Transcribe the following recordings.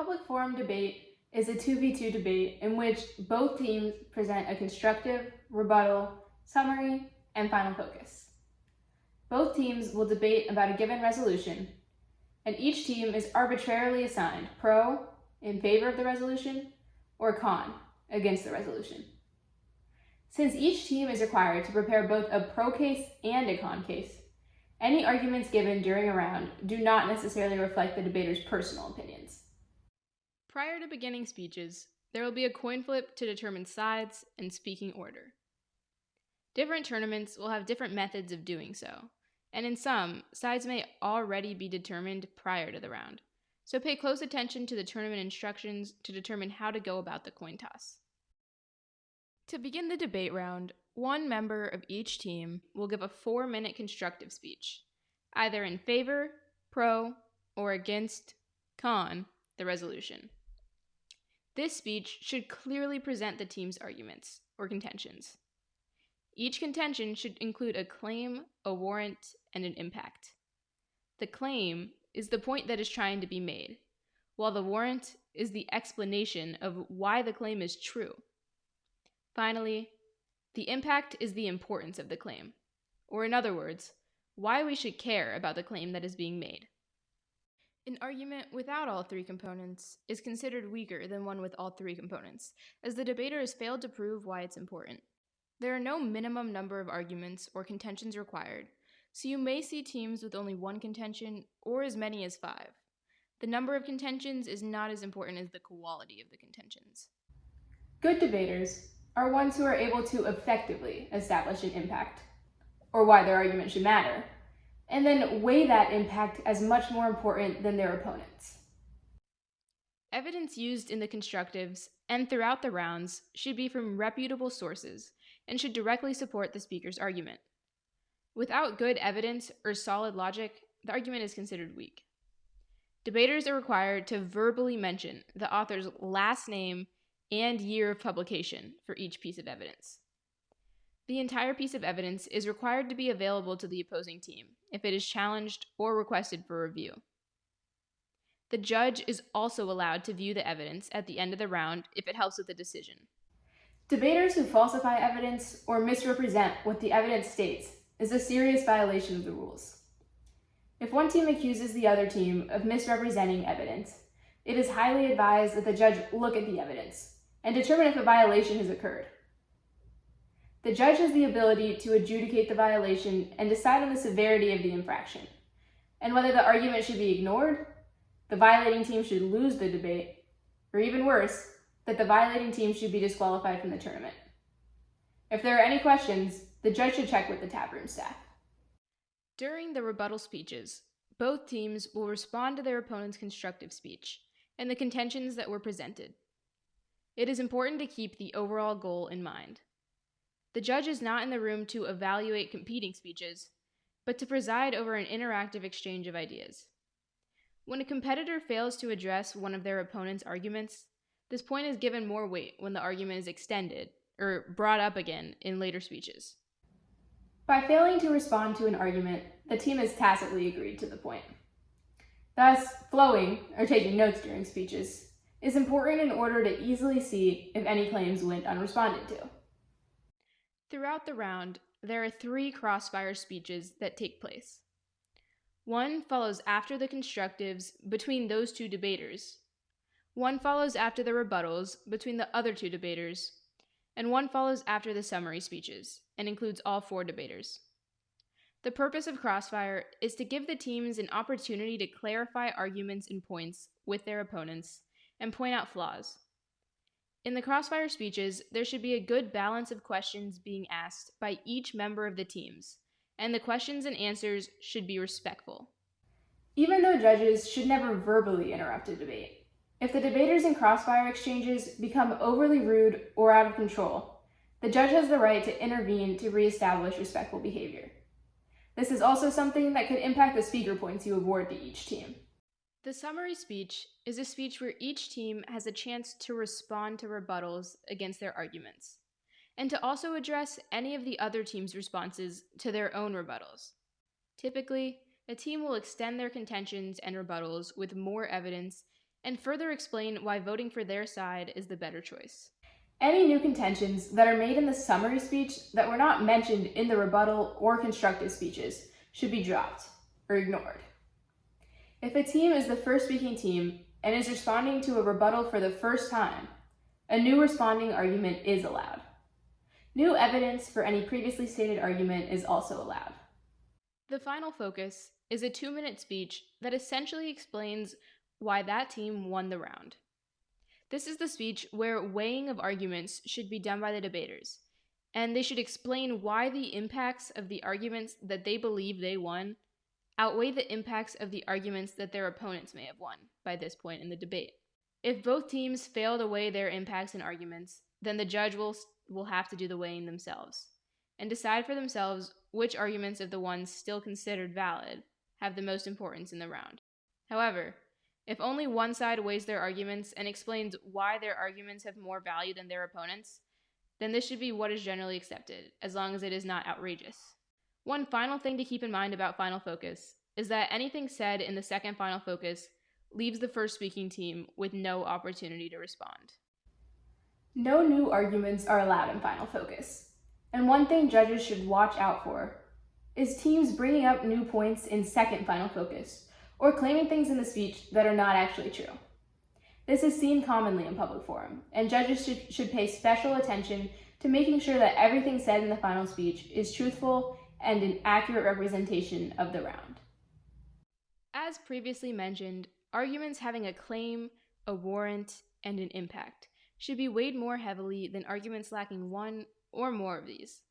Public forum debate is a 2v2 debate in which both teams present a constructive, rebuttal, summary, and final focus. Both teams will debate about a given resolution, and each team is arbitrarily assigned pro, in favor of the resolution, or con, against the resolution. Since each team is required to prepare both a pro case and a con case, any arguments given during a round do not necessarily reflect the debater's personal opinions. Prior to beginning speeches, there will be a coin flip to determine sides and speaking order. Different tournaments will have different methods of doing so, and in some, sides may already be determined prior to the round, so pay close attention to the tournament instructions to determine how to go about the coin toss. To begin the debate round, one member of each team will give a 4-minute constructive speech, either in favor, pro, or against, con, the resolution. This speech should clearly present the team's arguments, or contentions. Each contention should include a claim, a warrant, and an impact. The claim is the point that is trying to be made, while the warrant is the explanation of why the claim is true. Finally, the impact is the importance of the claim, or in other words, why we should care about the claim that is being made. An argument without all three components is considered weaker than one with all three components, as the debater has failed to prove why it's important. There are no minimum number of arguments or contentions required, so you may see teams with only one contention or as many as 5. The number of contentions is not as important as the quality of the contentions. Good debaters are ones who are able to effectively establish an impact, or why their argument should matter, and then weigh that impact as much more important than their opponents. Evidence used in the constructives and throughout the rounds should be from reputable sources and should directly support the speaker's argument. Without good evidence or solid logic, the argument is considered weak. Debaters are required to verbally mention the author's last name and year of publication for each piece of evidence. The entire piece of evidence is required to be available to the opposing team if it is challenged or requested for review. The judge is also allowed to view the evidence at the end of the round if it helps with the decision. Debaters who falsify evidence or misrepresent what the evidence states is a serious violation of the rules. If one team accuses the other team of misrepresenting evidence, it is highly advised that the judge look at the evidence and determine if a violation has occurred. The judge has the ability to adjudicate the violation and decide on the severity of the infraction, and whether the argument should be ignored, the violating team should lose the debate, or even worse, that the violating team should be disqualified from the tournament. If there are any questions, the judge should check with the taproom staff. During the rebuttal speeches, both teams will respond to their opponent's constructive speech and the contentions that were presented. It is important to keep the overall goal in mind. The judge is not in the room to evaluate competing speeches, but to preside over an interactive exchange of ideas. When a competitor fails to address one of their opponent's arguments, this point is given more weight when the argument is extended or brought up again in later speeches. By failing to respond to an argument, the team has tacitly agreed to the point. Thus, flowing, or taking notes during speeches, is important in order to easily see if any claims went unresponded to. Throughout the round, there are 3 crossfire speeches that take place. One follows after the constructives between those 2 debaters. One follows after the rebuttals between the other 2 debaters. And one follows after the summary speeches and includes all 4 debaters. The purpose of crossfire is to give the teams an opportunity to clarify arguments and points with their opponents and point out flaws. In the crossfire speeches, there should be a good balance of questions being asked by each member of the teams, and the questions and answers should be respectful. Even though judges should never verbally interrupt a debate, if the debaters in crossfire exchanges become overly rude or out of control, the judge has the right to intervene to reestablish respectful behavior. This is also something that could impact the speaker points you award to each team. The summary speech is a speech where each team has a chance to respond to rebuttals against their arguments, and to also address any of the other team's responses to their own rebuttals. Typically, a team will extend their contentions and rebuttals with more evidence and further explain why voting for their side is the better choice. Any new contentions that are made in the summary speech that were not mentioned in the rebuttal or constructive speeches should be dropped or ignored. If a team is the first speaking team and is responding to a rebuttal for the first time, a new responding argument is allowed. New evidence for any previously stated argument is also allowed. The final focus is a 2-minute speech that essentially explains why that team won the round. This is the speech where weighing of arguments should be done by the debaters, and they should explain why the impacts of the arguments that they believe they won outweigh the impacts of the arguments that their opponents may have won by this point in the debate. If both teams fail to weigh their impacts and arguments, then the judge will have to do the weighing themselves and decide for themselves which arguments of the ones still considered valid have the most importance in the round. However, if only one side weighs their arguments and explains why their arguments have more value than their opponents, then this should be what is generally accepted, as long as it is not outrageous. One final thing to keep in mind about Final Focus is that anything said in the second Final Focus leaves the first speaking team with no opportunity to respond. No new arguments are allowed in Final Focus, and one thing judges should watch out for is teams bringing up new points in second Final Focus, or claiming things in the speech that are not actually true. This is seen commonly in public forum, and judges should pay special attention to making sure that everything said in the final speech is truthful and an accurate representation of the round. As previously mentioned, arguments having a claim, a warrant, and an impact should be weighed more heavily than arguments lacking one or more of these.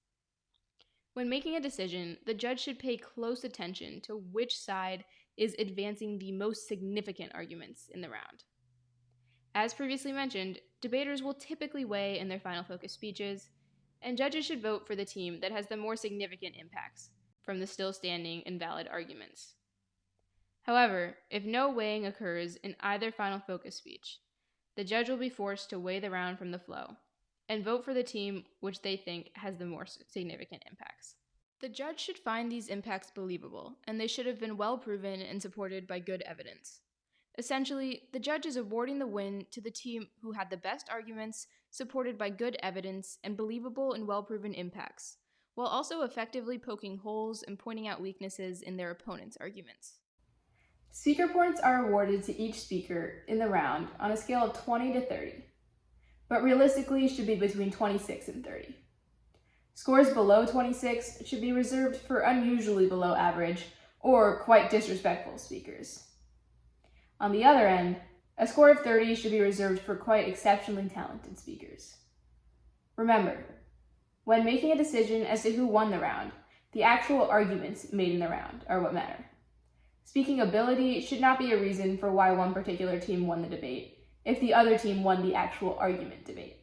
When making a decision, the judge should pay close attention to which side is advancing the most significant arguments in the round. As previously mentioned, debaters will typically weigh in their Final Focus speeches, and judges should vote for the team that has the more significant impacts from the still standing and valid arguments. However, if no weighing occurs in either Final Focus speech, the judge will be forced to weigh the round from the flow and vote for the team which they think has the more significant impacts. The judge should find these impacts believable, and they should have been well proven and supported by good evidence. Essentially, the judge is awarding the win to the team who had the best arguments supported by good evidence and believable and well-proven impacts, while also effectively poking holes and pointing out weaknesses in their opponent's arguments. Speaker points are awarded to each speaker in the round on a scale of 20 to 30, but realistically should be between 26 and 30. Scores below 26 should be reserved for unusually below average or quite disrespectful speakers. On the other end, a score of 30 should be reserved for quite exceptionally talented speakers. Remember, when making a decision as to who won the round, the actual arguments made in the round are what matter. Speaking ability should not be a reason for why one particular team won the debate if the other team won the actual argument debate.